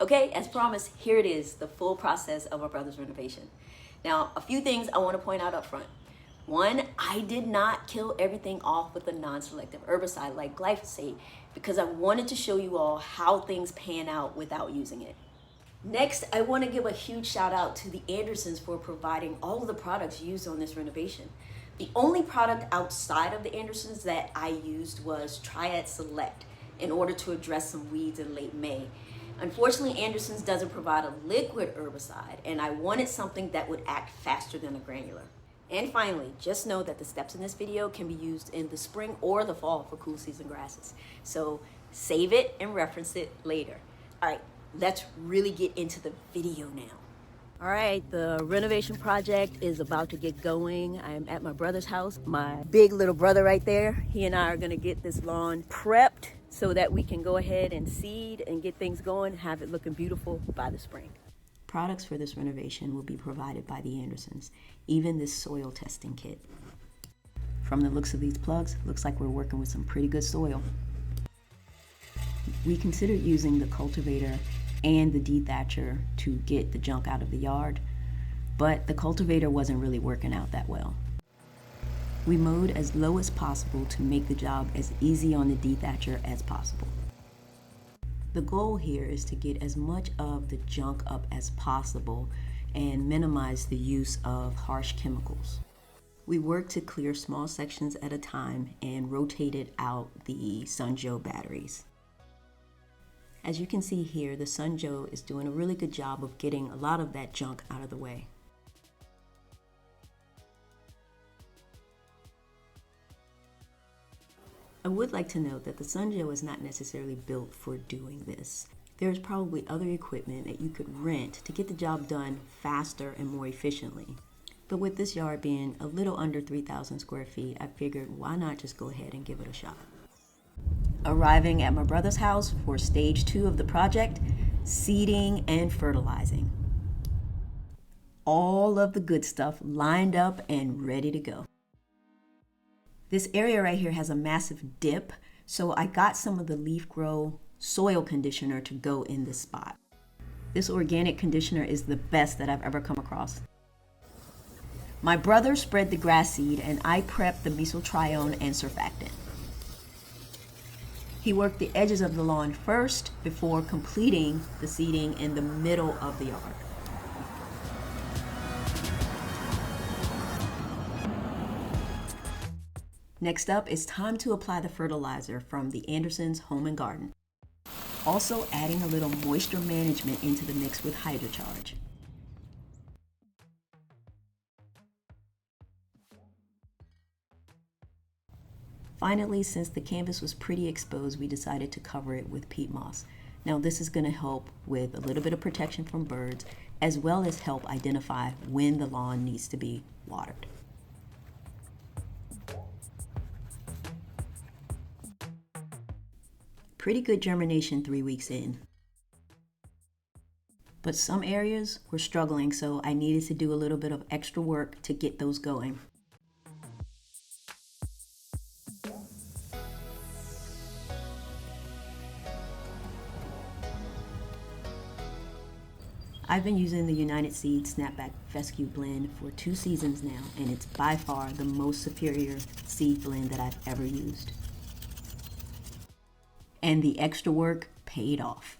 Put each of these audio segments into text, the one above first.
Okay, as promised, here it is, the full process of our brother's renovation. Now, a few things I want to point out up front. One, I did not kill everything off with a non-selective herbicide like glyphosate because I wanted to show you all how things pan out without using it. Next, I want to give a huge shout out to the Andersons for providing all of the products used on this renovation. The only product outside of the Andersons that I used was Triad Select in order to address some weeds in late May. Unfortunately, Andersons doesn't provide a liquid herbicide, and I wanted something that would act faster than a granular. And finally, just know that the steps in this video can be used in the spring or the fall for cool season grasses. So save it and reference it later. All right, let's really get into the video now. All right, the renovation project is about to get going. I'm at my brother's house. My big little brother right there, he and I are gonna get this lawn prepped so that we can go ahead and seed and get things going, have it looking beautiful by the spring. Products for this renovation will be provided by the Andersons, even this soil testing kit. From the looks of these plugs, looks like we're working with some pretty good soil. We considered using the cultivator and the dethatcher to get the junk out of the yard, but the cultivator wasn't really working out that well. We mowed as low as possible to make the job as easy on the dethatcher as possible. The goal here is to get as much of the junk up as possible and minimize the use of harsh chemicals. We worked to clear small sections at a time and rotated out the Sun-Joe batteries. As you can see here, the Sun-Joe is doing a really good job of getting a lot of that junk out of the way. I would like to note that the Sun-Joe is not necessarily built for doing this. There's probably other equipment that you could rent to get the job done faster and more efficiently. But with this yard being a little under 3,000 square feet, I figured why not just go ahead and give it a shot. Arriving at my brother's house for stage 2 of the project, seeding and fertilizing. All of the good stuff lined up and ready to go. This area right here has a massive dip, so I got some of the Leaf Grow soil conditioner to go in this spot. This organic conditioner is the best that I've ever come across. My brother spread the grass seed and I prepped the mesotrione and surfactant. He worked the edges of the lawn first before completing the seeding in the middle of the yard. Next up, it's time to apply the fertilizer from the Andersons Home and Garden. Also adding a little moisture management into the mix with HydroCharge. Finally, since the canvas was pretty exposed, we decided to cover it with peat moss. Now this is going to help with a little bit of protection from birds, as well as help identify when the lawn needs to be watered. Pretty good germination 3 weeks in. But some areas were struggling, so I needed to do a little bit of extra work to get those going. I've been using the United Seeds Snapback Fescue blend for 2 seasons now, and it's by far the most superior seed blend that I've ever used. And the extra work paid off.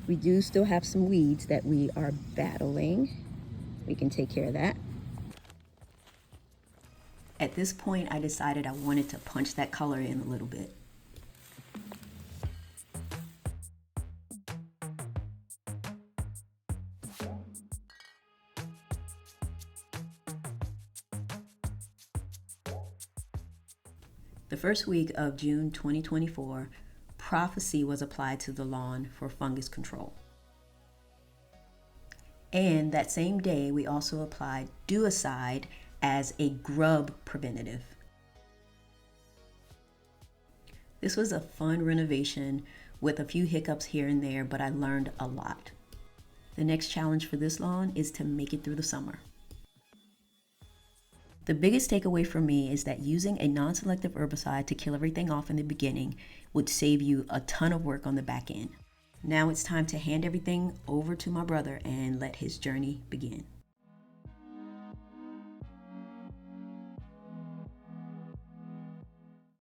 We do still have some weeds that we are battling. We can take care of that. At this point, I decided I wanted to punch that color in a little bit. The first week of June 2024, Prophecy was applied to the lawn for fungus control. And that same day, we also applied Duicide as a grub preventative. This was a fun renovation with a few hiccups here and there, but I learned a lot. The next challenge for this lawn is to make it through the summer. The biggest takeaway for me is that using a non-selective herbicide to kill everything off in the beginning would save you a ton of work on the back end. Now it's time to hand everything over to my brother and let his journey begin.